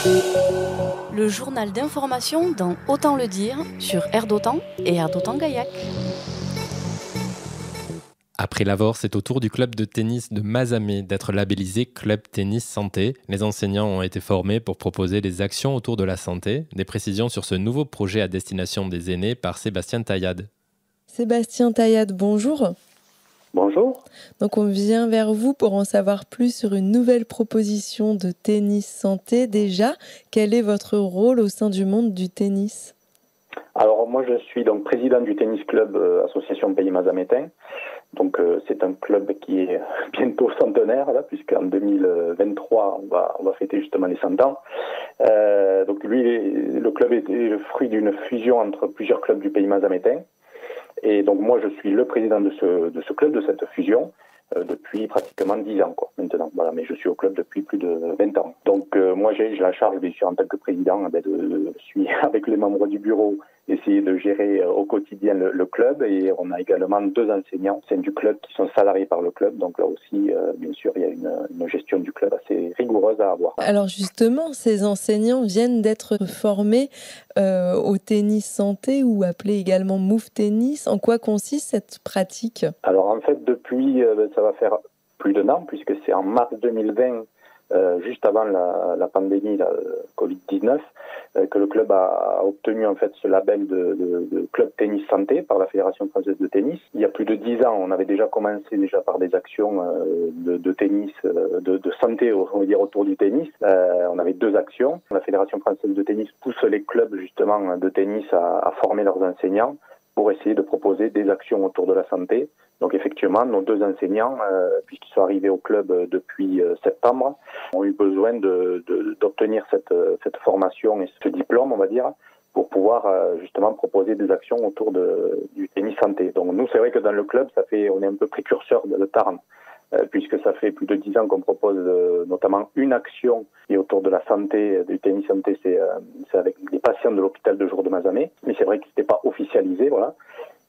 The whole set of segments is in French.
Le journal d'information dans Autant le dire sur Air d'Autant et Air d'Autant Gaillac. Après l'Avor, c'est au tour du club de tennis de Mazamet d'être labellisé Club Tennis Santé. Les enseignants ont été formés pour proposer des actions autour de la santé. Des précisions sur ce nouveau projet à destination des aînés par Sébastien Taillade. Sébastien Taillade, bonjour. Bonjour. Donc on vient vers vous pour en savoir plus sur une nouvelle proposition de tennis santé. Déjà, quel est votre rôle au sein du monde du tennis ? Alors moi je suis donc président du tennis club association Pays Mazamétain. Donc c'est un club qui est bientôt centenaire là, puisqu'en 2023 on va fêter justement les 100 ans. Donc lui, le club est le fruit d'une fusion entre plusieurs clubs du Pays Mazamétain. Et donc moi je suis le président de ce club, de cette fusion, depuis pratiquement 10 ans maintenant. Voilà, mais je suis au club depuis plus de 20 ans. Donc moi j'ai la charge, bien sûr, en tant que président, de suis avec les membres du bureau, essayer de gérer au quotidien le club. Et on a également 2 enseignants au sein du club qui sont salariés par le club. Donc là aussi, bien sûr, il y a une gestion du club assez rigoureuse à avoir. Alors justement, ces enseignants viennent d'être formés au tennis santé ou appelé également Move Tennis. En quoi consiste cette pratique ? Alors en fait, depuis, ça va faire plus d'un an, puisque c'est en mars 2020, juste avant la pandémie, la Covid-19, que le club a obtenu en fait ce label de club tennis santé par la Fédération française de tennis. Il y a plus de 10 ans, on avait déjà commencé par des actions de tennis, de santé, on va dire, autour du tennis. On avait 2 actions. La Fédération française de tennis pousse les clubs justement de tennis à former leurs enseignants pour essayer de proposer des actions autour de la santé. Donc effectivement, nos 2 enseignants, puisqu'ils sont arrivés au club depuis septembre, ont eu besoin d'obtenir cette formation et ce diplôme, on va dire, pour pouvoir justement proposer des actions autour du tennis santé. Donc nous, c'est vrai que dans le club, on est un peu précurseur de le Tarn, puisque ça fait plus de 10 ans qu'on propose notamment une action qui est autour de la santé, du tennis santé, c'est avec les patients de l'hôpital de jour de Mazamet, mais c'est vrai que c'était pas officialisé, voilà.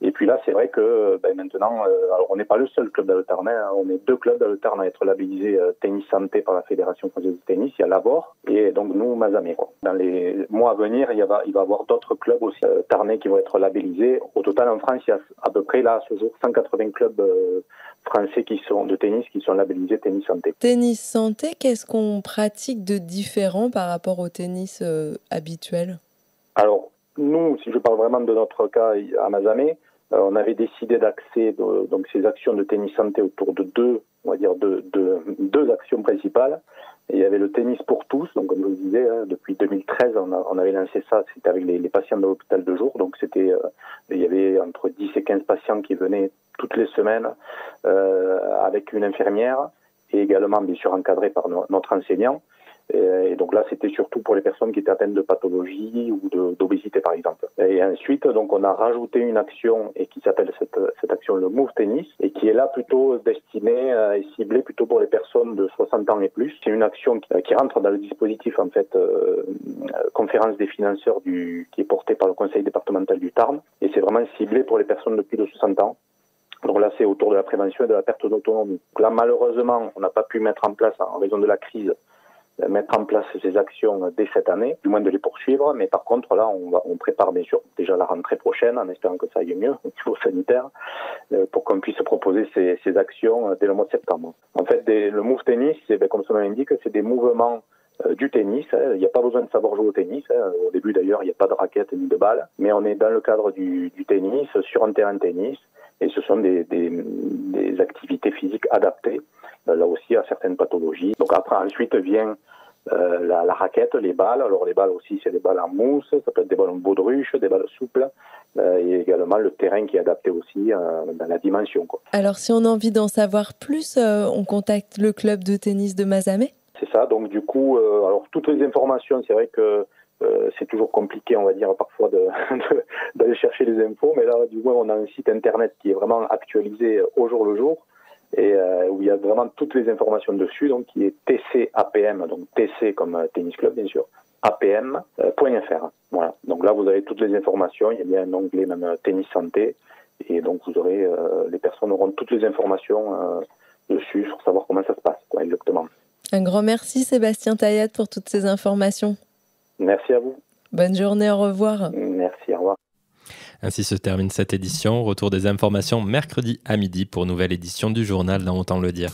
Et puis là, c'est vrai que maintenant, alors on n'est pas le seul club dans le Tarn, on est 2 clubs dans le Tarn à être labellisés tennis santé par la Fédération française de tennis. Il y a l'Avor et donc nous, Mazamet. Dans les mois à venir, il va y avoir d'autres clubs aussi tarnais qui vont être labellisés. Au total, en France, il y a à peu près là, à ce jour, 180 clubs français de tennis qui sont labellisés tennis santé. Tennis santé, qu'est-ce qu'on pratique de différent par rapport au tennis habituel ? Alors, nous, si je parle vraiment de notre cas à Mazamet, on avait décidé d'axer donc ces actions de tennis santé autour de 2 actions principales. Et il y avait le tennis pour tous, donc comme je vous disais, depuis 2013, on avait lancé ça, c'était avec les patients de l'hôpital de jour. Donc il y avait entre 10 et 15 patients qui venaient toutes les semaines avec une infirmière et également bien sûr encadrés par notre enseignant. Et donc là, c'était surtout pour les personnes qui étaient atteintes de pathologie ou d'obésité, par exemple. Et ensuite, donc, on a rajouté une action et qui s'appelle cette action le Move Tennis et qui est là plutôt destinée et ciblée plutôt pour les personnes de 60 ans et plus. C'est une action qui rentre dans le dispositif, en fait, conférence des financeurs qui est portée par le conseil départemental du Tarn. Et c'est vraiment ciblé pour les personnes de plus de 60 ans. Donc là, c'est autour de la prévention et de la perte d'autonomie. Donc là, malheureusement, on n'a pas pu mettre en place, en raison de la crise, mettre en place ces actions dès cette année, du moins de les poursuivre. Mais par contre, là, on prépare bien sûr déjà la rentrée prochaine, en espérant que ça aille mieux au niveau sanitaire, pour qu'on puisse proposer ces actions dès le mois de septembre. En fait, le Move Tennis, comme son nom l'indique, c'est des mouvements du tennis. Il n'y a pas besoin de savoir jouer au tennis. Au début, d'ailleurs, il n'y a pas de raquette ni de balle. Mais on est dans le cadre du tennis, sur un terrain de tennis. Et ce sont des activités physiques adaptées, là aussi, à certaines pathologies. Donc après, ensuite vient la raquette, les balles. Alors les balles aussi, c'est des balles en mousse, ça peut être des balles en baudruche, des balles souples. Et également le terrain qui est adapté aussi dans la dimension. Alors si on a envie d'en savoir plus, on contacte le club de tennis de Mazamet ? C'est ça, donc du coup, alors toutes les informations, c'est vrai que c'est toujours compliqué, on va dire, parfois d'aller chercher les infos, mais là, du moins, on a un site internet qui est vraiment actualisé au jour le jour, et où il y a vraiment toutes les informations dessus, donc qui est TCAPM, donc TC comme tennis club, bien sûr, apm.fr. Voilà. Donc là, vous avez toutes les informations, il y a bien un onglet même tennis santé, et donc vous aurez, les personnes auront toutes les informations dessus pour savoir comment ça se passe, exactement. Un grand merci Sébastien Taillade pour toutes ces informations. Merci à vous. Bonne journée, au revoir. Merci, au revoir. Ainsi se termine cette édition. Retour des informations mercredi à midi pour nouvelle édition du journal dans Autant le dire.